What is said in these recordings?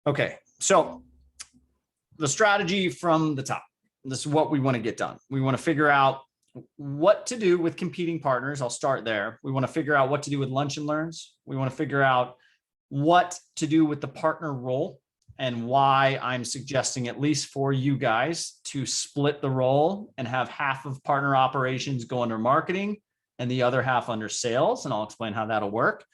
Okay, so the strategy from the top. This is what we want to get done. We want to figure out what to do with competing partners. I'll start there. We want to figure out what to do with lunch and learns. We want to figure out what to do with the partner role and why I'm suggesting, at least for you guys, to split the role and have half of partner operations go under marketing and the other half under sales. And I'll explain how that'll work.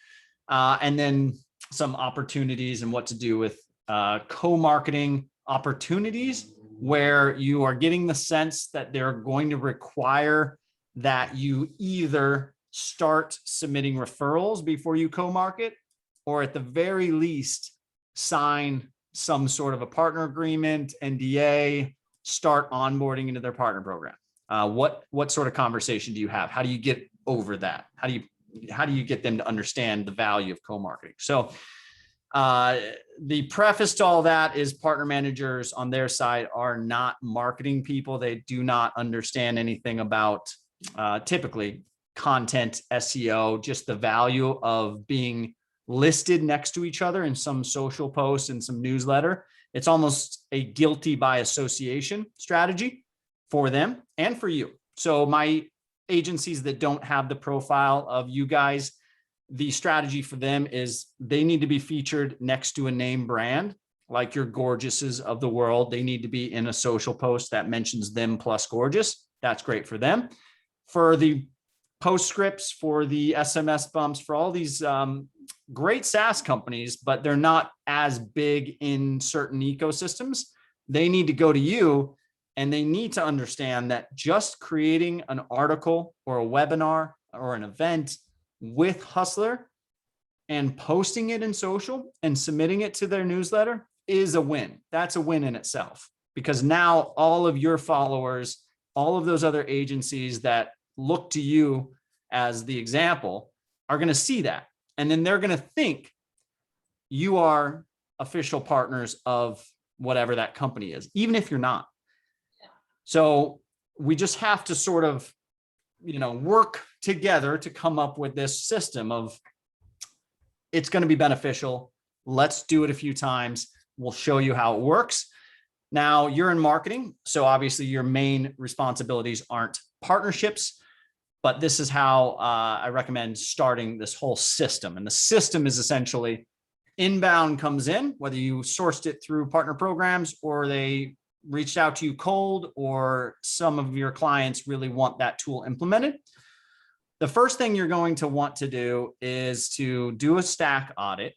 And then some opportunities and what to do with co-marketing opportunities where you are getting the sense that they're going to require that you either start submitting referrals before you co-market, or at the very least sign some sort of a partner agreement, NDA, start onboarding into their partner program. What sort of conversation do you have? How do you get over that? How do you get them to understand the value of co-marketing? So the preface to all that is partner managers on their side are not marketing people. They do not understand anything about typically content, SEO, just the value of being listed next to each other in some social post and some newsletter. It's almost a guilty by association strategy for them and for you. So my agencies that don't have the profile of you guys, the strategy for them is they need to be featured next to a name brand, like your Gorgeouses of the world. They need to be in a social post that mentions them plus Gorgeous. That's great for them. For the postscripts, for the SMS bumps, for all these great SaaS companies, but they're not as big in certain ecosystems, they need to go to you, and they need to understand that just creating an article or a webinar or an event with Hustler and posting it in social and submitting it to their newsletter is a win. That's a win in itself, because now all of your followers, all of those other agencies that look to you as the example are going to see that. And then they're going to think you are official partners of whatever that company is, even if you're not. So we just have to sort of, work together to come up with this system of it's going to be beneficial. Let's do it a few times. We'll show you how it works. Now you're in marketing, so obviously your main responsibilities aren't partnerships, but this is how I recommend starting this whole system. And the system is essentially inbound comes in, whether you sourced it through partner programs or they reached out to you cold, or some of your clients really want that tool implemented. The first thing you're going to want to do is to do a stack audit.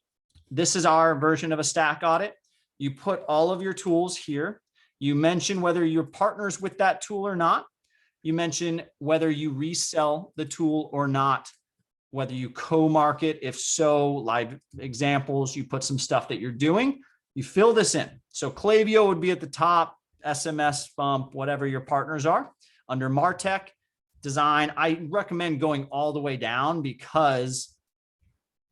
This is our version of a stack audit. You put all of your tools here. You mention whether you're partners with that tool or not. You mention whether you resell the tool or not, whether you co-market. If so, live examples, you put some stuff that you're doing. You fill this in. So Klaviyo would be at the top, SMS bump, whatever your partners are. Under MarTech design, I recommend going all the way down, because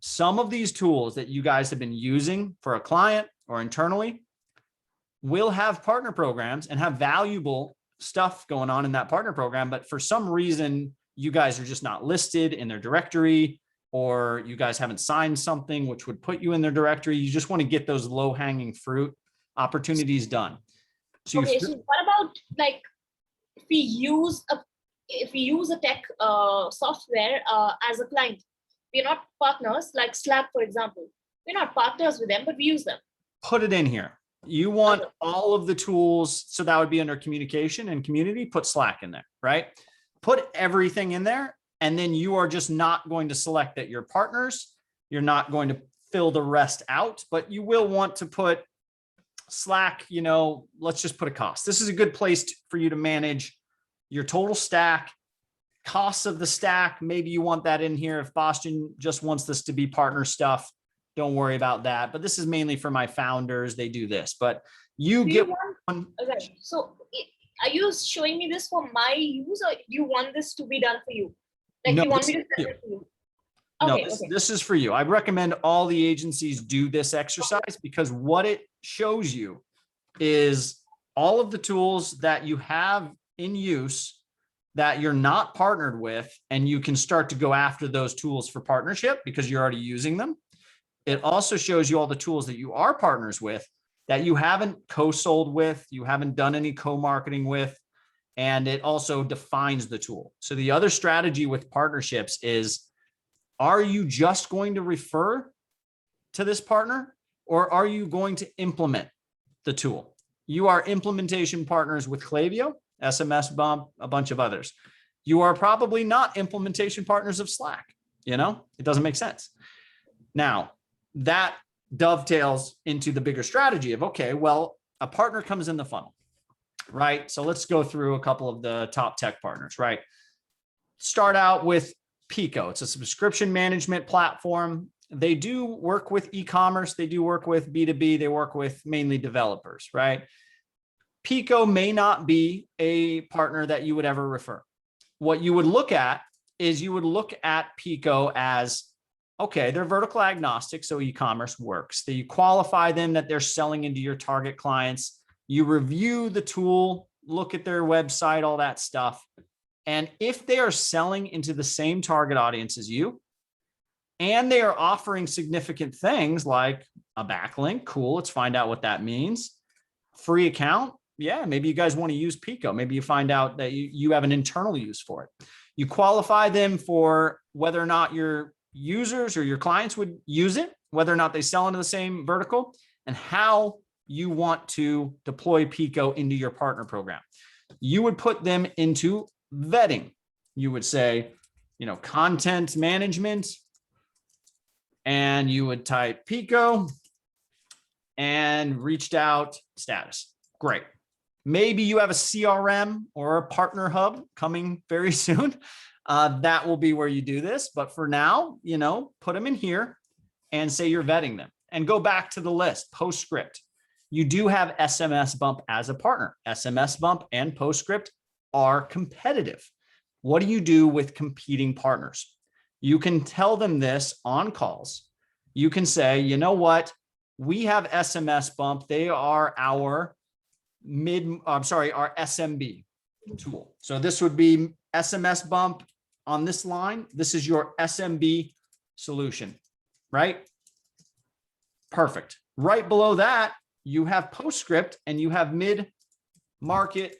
some of these tools that you guys have been using for a client or internally will have partner programs and have valuable stuff going on in that partner program. But for some reason, you guys are just not listed in their directory, or you guys haven't signed something which would put you in their directory. You just want to get those low-hanging fruit opportunities done. So okay, so what about like if we use a tech software as a client? We're not partners, like Slack, for example. We're not partners with them, but we use them. Put it in here. You want all of the tools, so that would be under communication and community. Put Slack in there, right? Put everything in there. And then you are just not going to select that you're partners. You're not going to fill the rest out, but you will want to put Slack, let's just put a cost. This is a good place for you to manage your total stack, costs of the stack. Maybe you want that in here. If Boston just wants this to be partner stuff, don't worry about that. But this is mainly for my founders. They do this, but you get one. Okay. So are you showing me this for my use, or do you want this to be done for you? Like, No, you want me to send it to you? Okay, no, this is for you. I recommend all the agencies do this exercise, because what it shows you is all of the tools that you have in use that you're not partnered with, and you can start to go after those tools for partnership because you're already using them. It also shows you all the tools that you are partners with that you haven't co-sold with, you haven't done any co-marketing with, and it also defines the tool. So the other strategy with partnerships is, are you just going to refer to this partner, or are you going to implement the tool? You are implementation partners with Klaviyo, SMS Bump, a bunch of others. You are probably not implementation partners of Slack. It doesn't make sense. Now, that dovetails into the bigger strategy of, okay, well, a partner comes in the funnel, right? So let's go through a couple of the top tech partners, right? Start out with Pico. It's a subscription management platform. They do work with e-commerce. They do work with B2B. They work with mainly developers, right? Pico may not be a partner that you would ever refer. What you would look at is you would look at Pico as, okay, they're vertical agnostic, so e-commerce works. You qualify them that they're selling into your target clients. You review the tool, look at their website, all that stuff. And if they are selling into the same target audience as you, and they are offering significant things like a backlink, cool, let's find out what that means. Free account, yeah, maybe you guys want to use Pico. Maybe you find out that you have an internal use for it. You qualify them for whether or not your users or your clients would use it, whether or not they sell into the same vertical, and how you want to deploy Pico into your partner program. You would put them into vetting. You would say, content management, and you would type Pico and reached out status. Great. Maybe you have a CRM or a partner hub coming very soon. That will be where you do this. But for now, put them in here and say you're vetting them, and go back to the list. Postscript. You do have SMS Bump as a partner. SMS Bump and Postscript are competitive. What do you do with competing partners? You can tell them this on calls. You can say, you know what? We have SMS Bump. They are our our SMB tool. So this would be SMS Bump on this line. This is your SMB solution, right? Perfect. Right below that, you have Postscript and you have mid-market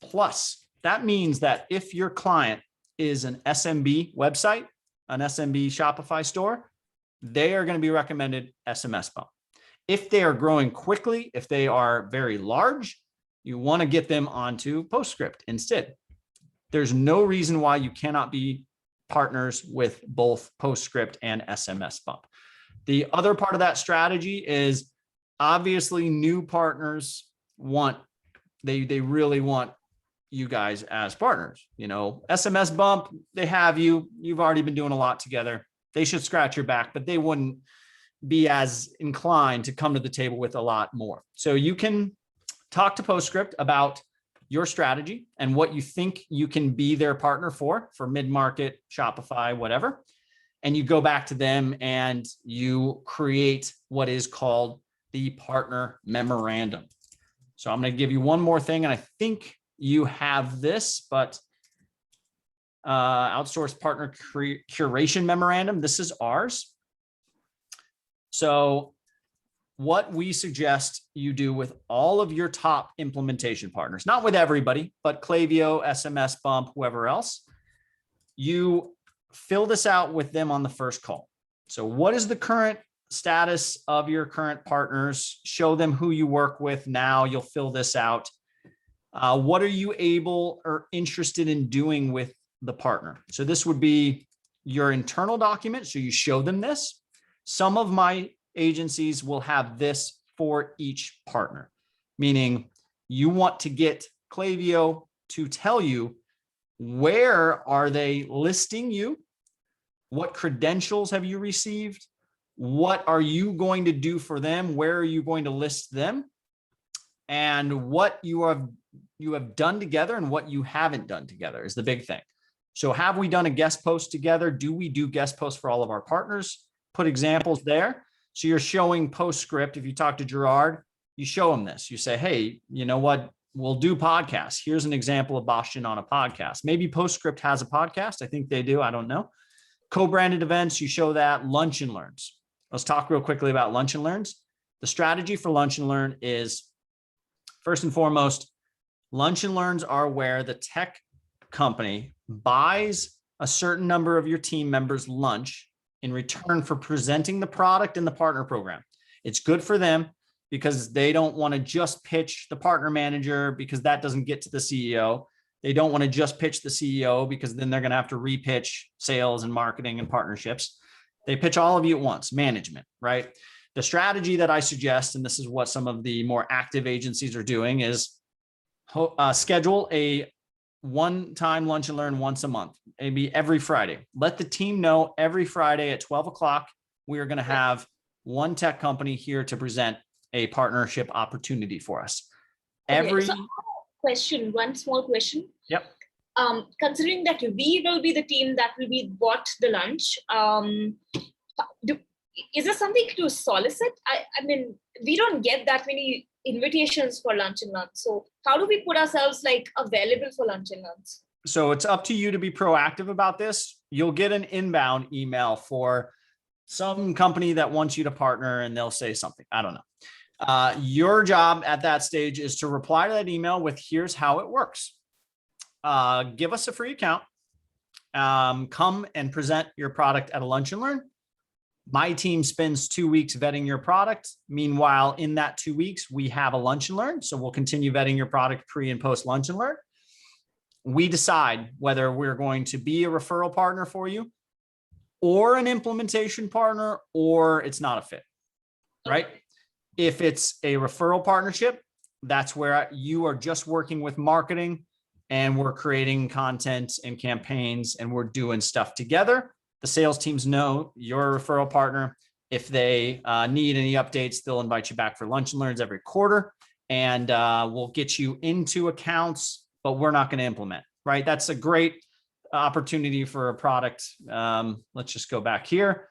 plus. That means that if your client is an SMB website, an SMB Shopify store, they are going to be recommended SMS Bump. If they are growing quickly, if they are very large, you want to get them onto Postscript instead. There's no reason why you cannot be partners with both Postscript and SMS Bump. The other part of that strategy is obviously new partners they really want you guys as partners. SMS Bump, they have you've already been doing a lot together. They should scratch your back, but they wouldn't be as inclined to come to the table with a lot more. So you can talk to Postscript about your strategy and what you think you can be their partner for mid-market, Shopify, whatever. And you go back to them and you create what is called the partner memorandum. So I'm going to give you one more thing, and I think you have this, but outsourced partner curation memorandum. This is ours. So what we suggest you do with all of your top implementation partners, not with everybody, but Klaviyo, SMS Bump, whoever else, you fill this out with them on the first call. So what is the current status of your current partners? Show them who you work with now. You'll fill this out. What are you able or interested in doing with the partner? So this would be your internal document. So you show them this. Some of my agencies will have this for each partner, meaning you want to get Klaviyo to tell you where are they listing you, what credentials have you received, what are you going to do for them, where are you going to list them, and what you have done together and what you haven't done together is the big thing. So have we done a guest post together? Do we do guest posts for all of our partners? Put examples there. So you're showing Postscript. If you talk to Gerard, you show him this. You say, hey, you know what? We'll do podcasts. Here's an example of Bastian on a podcast. Maybe Postscript has a podcast. I think they do. I don't know. Co-branded events, you show that. Lunch and learns. let's talk real quickly about Lunch and Learns. The strategy for Lunch and Learn is, first and foremost, Lunch and Learns are where the tech company buys a certain number of your team members lunch in return for presenting the product in the partner program. It's good for them because they don't want to just pitch the partner manager because that doesn't get to the CEO. They don't want to just pitch the CEO because then they're going to have to repitch sales and marketing and partnerships. They pitch all of you at once, management, right? The strategy that I suggest, and this is what some of the more active agencies are doing, is schedule a one-time Lunch and Learn once a month, maybe every Friday. Let the team know every Friday at 12 o'clock, we are going to have one tech company here to present a partnership opportunity for us. Okay, so one small question. Yep. Considering that we will be the team that will be bought the lunch, is there something to solicit? I mean, we don't get that many invitations for Lunch and Learn. So how do we put ourselves like available for Lunch and Learn? So it's up to you to be proactive about this. You'll get an inbound email for some company that wants you to partner and they'll say something. I don't know. Your job at that stage is to reply to that email with, here's how it works. Give us a free account. Come and present your product at a Lunch and Learn. My team spends 2 weeks vetting your product. Meanwhile, in that 2 weeks, we have a Lunch and Learn. So we'll continue vetting your product pre and post Lunch and Learn. We decide whether we're going to be a referral partner for you or an implementation partner, or it's not a fit, right? If it's a referral partnership, that's where you are just working with marketing and we're creating content and campaigns and we're doing stuff together. The sales teams know you're a referral partner. If they need any updates, they'll invite you back for Lunch and Learns every quarter, and we'll get you into accounts, but we're not going to implement, right? That's a great opportunity for a product. Let's just go back here.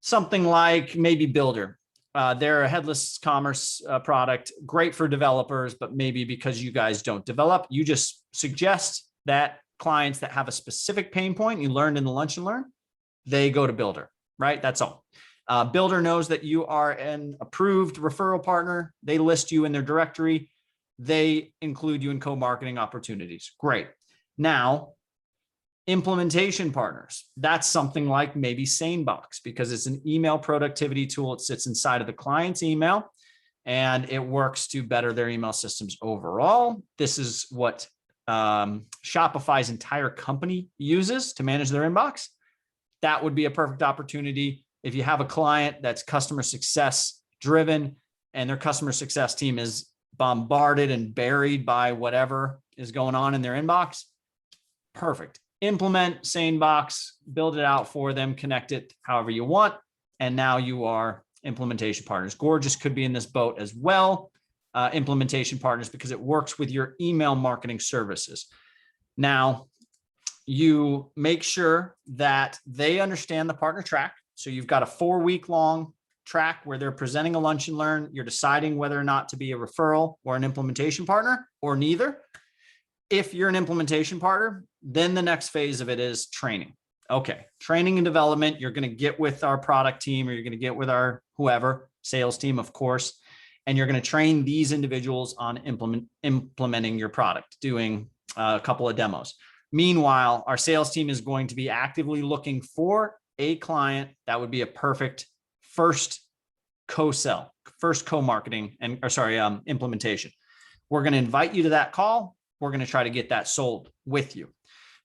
Something like maybe Builder. They're a headless commerce product, great for developers, but maybe because you guys don't develop, you just suggest that clients that have a specific pain point you learned in the Lunch and Learn, they go to Builder, right? That's all. Builder knows that you are an approved referral partner. They list you in their directory. They include you in co-marketing opportunities. Great. Now, implementation partners. That's something like maybe SaneBox, because it's an email productivity tool. It sits inside of the client's email and it works to better their email systems overall. This is what Shopify's entire company uses to manage their inbox. That would be a perfect opportunity. If you have a client that's customer success driven and their customer success team is bombarded and buried by whatever is going on in their inbox, perfect. Implement SaneBox, build it out for them, connect it however you want. And now you are implementation partners. Gorgias could be in this boat as well. Implementation partners, because it works with your email marketing services. Now, you make sure that they understand the partner track. So you've got a 4-week long track where they're presenting a Lunch and Learn. You're deciding whether or not to be a referral or an implementation partner or neither. If you're an implementation partner, then the next phase of it is training. Okay, training and development. You're going to get with our product team, or you're going to get with our whoever, sales team, of course, and you're going to train these individuals on implementing your product, doing a couple of demos. Meanwhile, our sales team is going to be actively looking for a client that would be a perfect first co-sell, first co-marketing and implementation. We're going to invite you to that call. We're going to try to get that sold with you.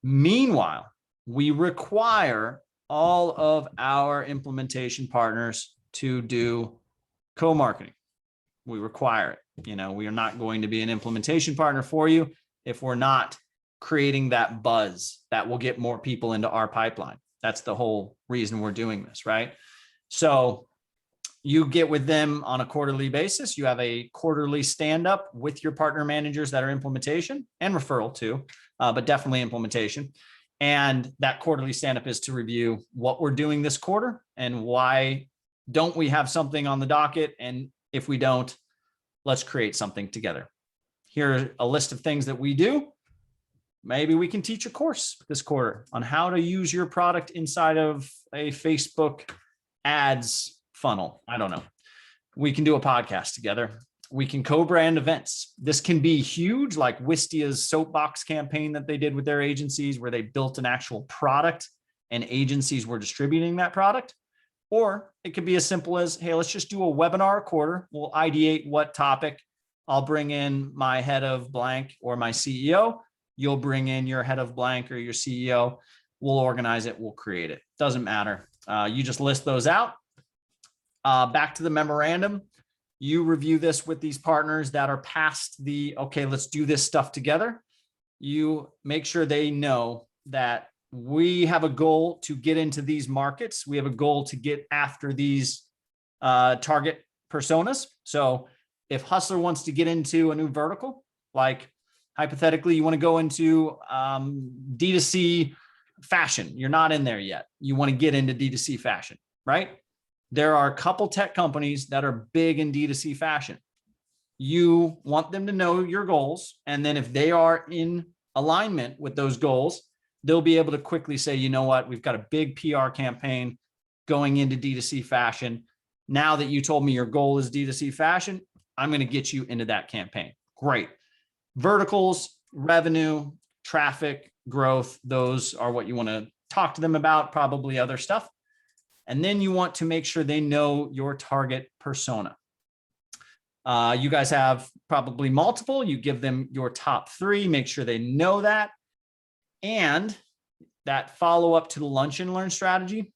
Meanwhile, we require all of our implementation partners to do co-marketing. We require it. You know, we are not going to be an implementation partner for you if we're not creating that buzz that will get more people into our pipeline. That's the whole reason we're doing this, right? So you get with them on a quarterly basis. You have a quarterly stand-up with your partner managers that are implementation and referral too, but definitely implementation. And that quarterly stand-up is to review what we're doing this quarter and why don't we have something on the docket. And if we don't, let's create something together. Here's a list of things that we do. Maybe we can teach a course this quarter on how to use your product inside of a Facebook ads funnel. I don't know. We can do a podcast together. We can co-brand events. This can be huge, like Wistia's soapbox campaign that they did with their agencies, where they built an actual product and agencies were distributing that product. Or it could be as simple as, hey, let's just do a webinar a quarter. We'll ideate what topic. I'll bring in my head of blank or my CEO. You'll bring in your head of blank or your CEO. We'll organize it. We'll create it. Doesn't matter. You just list those out. Back to the memorandum. You review this with these partners that are past the, okay, let's do this stuff together. You make sure they know that we have a goal to get into these markets. We have a goal to get after these target personas. So if Hustler wants to get into a new vertical, like hypothetically, you want to go into D2C fashion, you're not in there yet. You want to get into D2C fashion, right? There are a couple tech companies that are big in D2C fashion. You want them to know your goals. And then if they are in alignment with those goals, they'll be able to quickly say, you know what, we've got a big PR campaign going into D2C fashion. Now that you told me your goal is D2C fashion, I'm going to get you into that campaign. Great. Verticals, revenue, traffic, growth, those are what you want to talk to them about, probably other stuff. And then you want to make sure they know your target persona. You guys have probably multiple. You give them your top 3, make sure they know that. And that follow up to the lunch and learn strategy,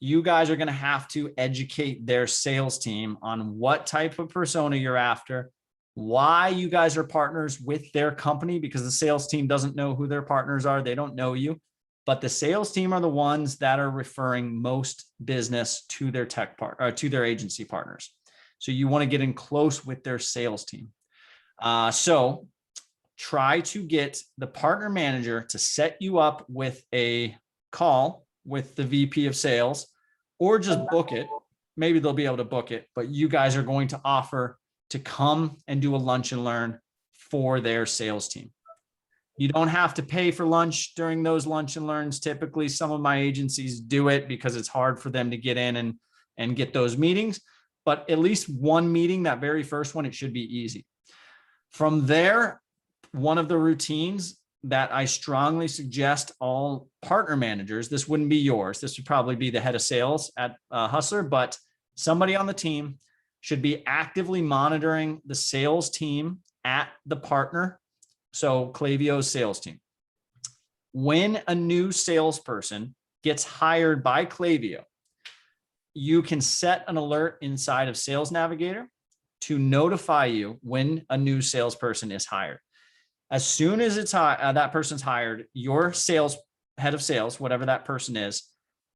you guys are going to have to educate their sales team on what type of persona you're after, why you guys are partners with their company, because the sales team doesn't know who their partners are. They don't know you, but the sales team are the ones that are referring most business to their tech or to their agency partners. So you want to get in close with their sales team. So try to get the partner manager to set you up with a call with the VP of sales, or just book it. Maybe they'll be able to book it, but you guys are going to offer to come and do a lunch and learn for their sales team. You don't have to pay for lunch during those lunch and learns. Typically, some of my agencies do it because it's hard for them to get in and get those meetings, but at least one meeting, that very first one, it should be easy. From there, one of the routines that I strongly suggest all partner managers, this wouldn't be yours, this would probably be the head of sales at Hustler, but somebody on the team should be actively monitoring the sales team at the partner. So Klaviyo's sales team. When a new salesperson gets hired by Klaviyo, you can set an alert inside of Sales Navigator to notify you when a new salesperson is hired. As soon as it's that person's hired, your sales head of sales, whatever that person is,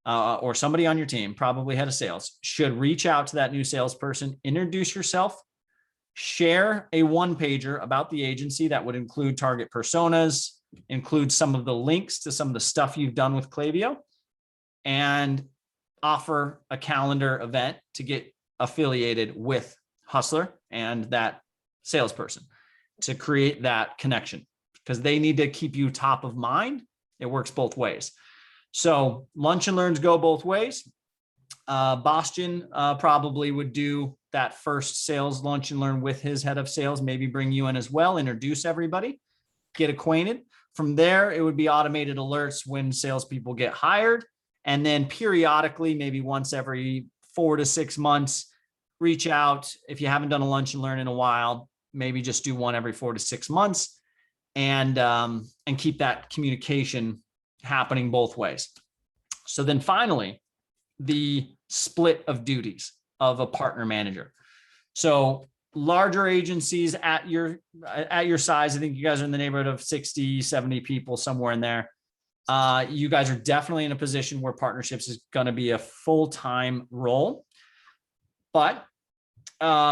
or somebody on your team, probably head of sales, should reach out to that new salesperson, introduce yourself, share a one-pager about the agency that would include target personas, include some of the links to some of the stuff you've done with Klaviyo, and offer a calendar event to get affiliated with Hustler and that salesperson to create that connection, because they need to keep you top of mind. It works both ways. So lunch and learns go both ways. Bastian probably would do that first sales lunch and learn with his head of sales, maybe bring you in as well, introduce everybody, get acquainted. From there, it would be automated alerts when salespeople get hired. And then periodically, maybe once every 4 to 6 months, reach out. If you haven't done a lunch and learn in a while, maybe just do one every 4 to 6 months, and keep that communication happening both ways. So then finally, the split of duties of a partner manager. So larger agencies at your size, I think you guys are in the neighborhood of 60, 70 people, somewhere in there. You guys are definitely in a position where partnerships is going to be a full-time role, but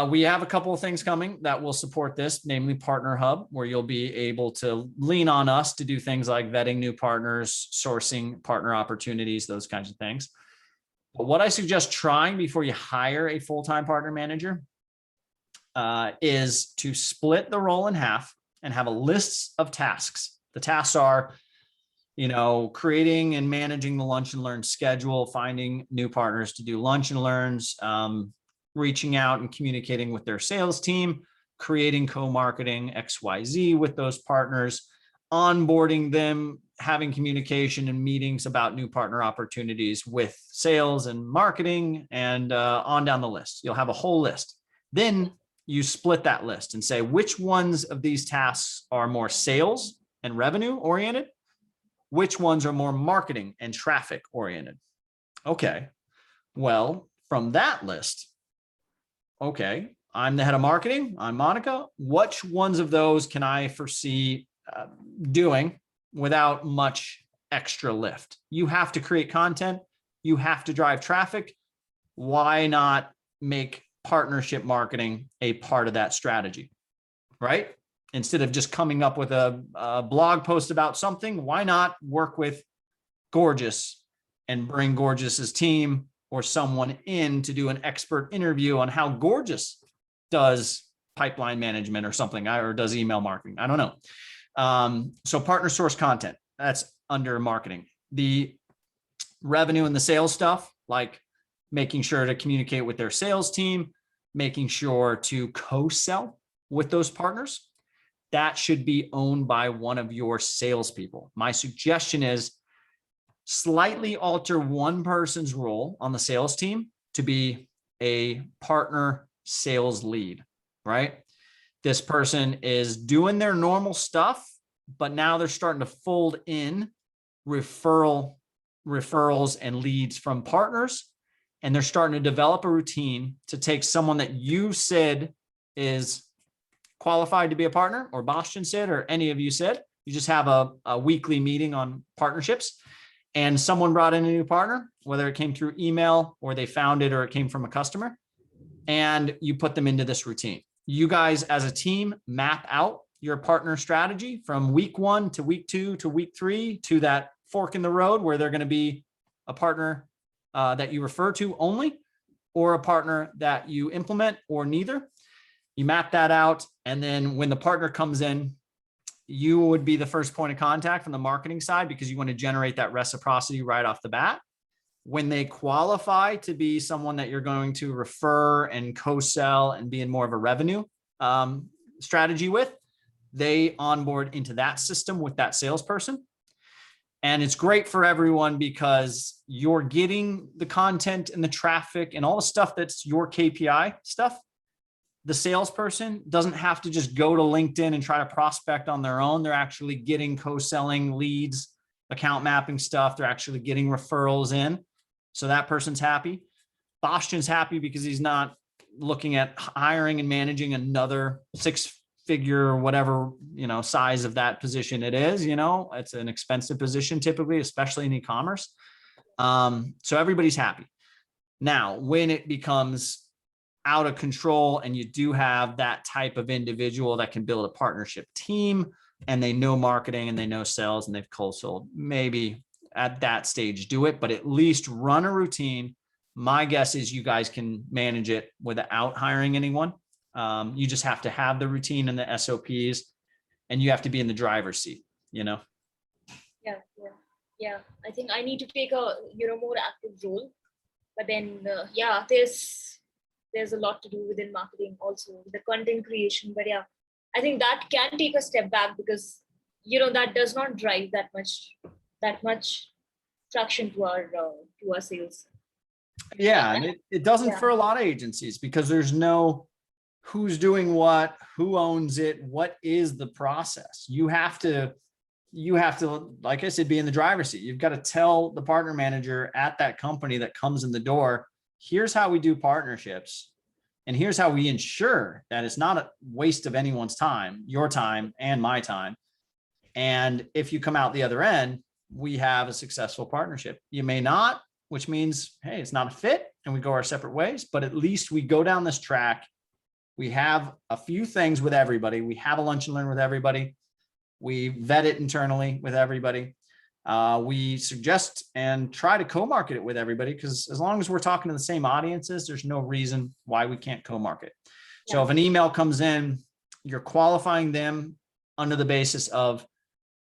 we have a couple of things coming that will support this, namely Partner Hub, where you'll be able to lean on us to do things like vetting new partners, sourcing partner opportunities, those kinds of things. But what I suggest trying before you hire a full-time partner manager is to split the role in half and have a list of tasks. The tasks are creating and managing the lunch and learn schedule, finding new partners to do lunch and learns, reaching out and communicating with their sales team, creating co-marketing XYZ with those partners, onboarding them, having communication and meetings about new partner opportunities with sales and marketing, and on down the list. You'll have a whole list. Then you split that list and say, which ones of these tasks are more sales and revenue oriented? Which ones are more marketing and traffic oriented? Okay, well, from that list, okay, I'm the head of marketing, I'm Monica. Which ones of those can I foresee doing without much extra lift? You have to create content. You have to drive traffic. Why not make partnership marketing a part of that strategy, right? Instead of just coming up with a blog post about something, why not work with Gorgias and bring Gorgias's team or someone in to do an expert interview on how Gorgias does pipeline management or something, or does email marketing? I don't know. So partner source content, that's under marketing. The revenue and the sales stuff, like making sure to communicate with their sales team, making sure to co-sell with those partners, that should be owned by one of your salespeople. My suggestion is slightly alter one person's role on the sales team to be a partner sales lead, right? This person is doing their normal stuff, but now they're starting to fold in referrals and leads from partners. And they're starting to develop a routine to take someone that you said is qualified to be a partner, or Bastian said, or any of you said. You just have a weekly meeting on partnerships, and someone brought in a new partner, whether it came through email or they found it or it came from a customer, and you put them into this routine. You guys as a team map out your partner strategy from week 1 to week 2 to week 3 to that fork in the road where they're going to be a partner that you refer to only, or a partner that you implement, or neither. You map that out. And then when the partner comes in, you would be the first point of contact from the marketing side, because you want to generate that reciprocity right off the bat. When they qualify to be someone that you're going to refer and co-sell and be in more of a revenue strategy with, they onboard into that system with that salesperson. And it's great for everyone because you're getting the content and the traffic and all the stuff that's your KPI stuff. The salesperson doesn't have to just go to LinkedIn and try to prospect on their own. They're actually getting co-selling leads, account mapping stuff. They're actually getting referrals in. So that person's happy. Bastian's happy because he's not looking at hiring and managing another 6-figure or whatever, size of that position it is. It's an expensive position typically, especially in e-commerce. So everybody's happy. Now, when it becomes out of control and you do have that type of individual that can build a partnership team and they know marketing and they know sales and they've cold sold, maybe at that stage do it, but at least run a routine. My guess is you guys can manage it without hiring anyone. You just have to have the routine and the SOPs, and you have to be in the driver's seat, Yeah. I think I need to take a more active role, but then there's a lot to do within marketing also, the content creation. But yeah, I think that can take a step back because that does not drive that much traction to our sales. Yeah, and it doesn't for a lot of agencies, because there's no who's doing what, who owns it, what is the process. You have to, like I said, be in the driver's seat. You've got to tell the partner manager at that company that comes in the door, here's how we do partnerships, and here's how we ensure that it's not a waste of anyone's time, your time and my time. And if you come out the other end, we have a successful partnership. You may not, which means, hey, it's not a fit and we go our separate ways, but at least we go down this track. We have a few things with everybody. We have a lunch and learn with everybody. We vet it internally with everybody. We suggest and try to co-market it with everybody, because as long as we're talking to the same audiences, there's no reason why we can't co-market. Yeah. So if an email comes in, you're qualifying them under the basis of,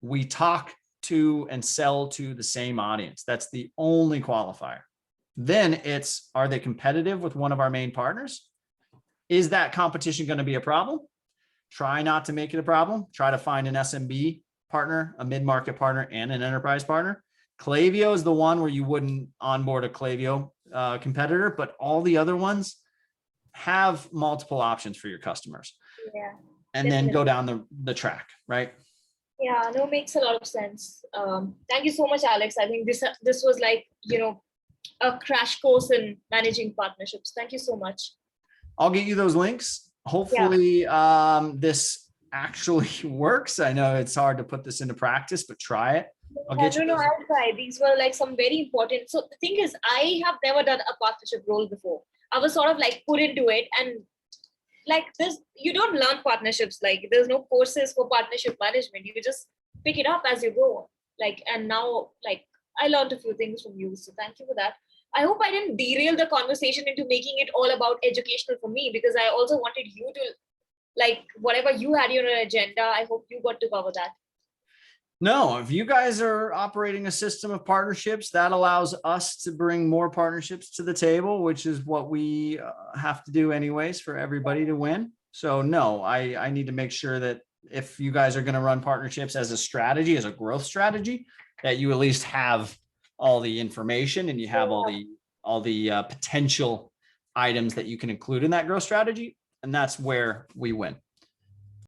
we talk to and sell to the same audience. That's the only qualifier. Then it's, are they competitive with one of our main partners? Is that competition going to be a problem? Try not to make it a problem. Try to find an SMB partner, a mid-market partner, and an enterprise partner. Klaviyo is the one where you wouldn't onboard a Klaviyo competitor, but all the other ones have multiple options for your customers. Yeah. And then go down the track, right? Yeah, no, makes a lot of sense. Thank you so much, Alex. I think this was like, a crash course in managing partnerships. Thank you so much. I'll get you those links. Hopefully this actually works. I know it's hard to put this into practice, but try it. I'll try. These were like some very important. So the thing is, I have never done a partnership role before. I was sort of like put into it, and like this, you don't learn partnerships. Like there's no courses for partnership management. You just pick it up as you go. Like, and now like I learned a few things from you. So thank you for that. I hope I didn't derail the conversation into making it all about educational for me, because I also wanted you to, like, whatever you had on your agenda, I hope you got to cover that. No, if you guys are operating a system of partnerships, that allows us to bring more partnerships to the table, which is what we have to do anyways for everybody to win. So no, I need to make sure that if you guys are going to run partnerships as a strategy, as a growth strategy, that you at least have all the information and you have all the potential items that you can include in that growth strategy. And that's where we win.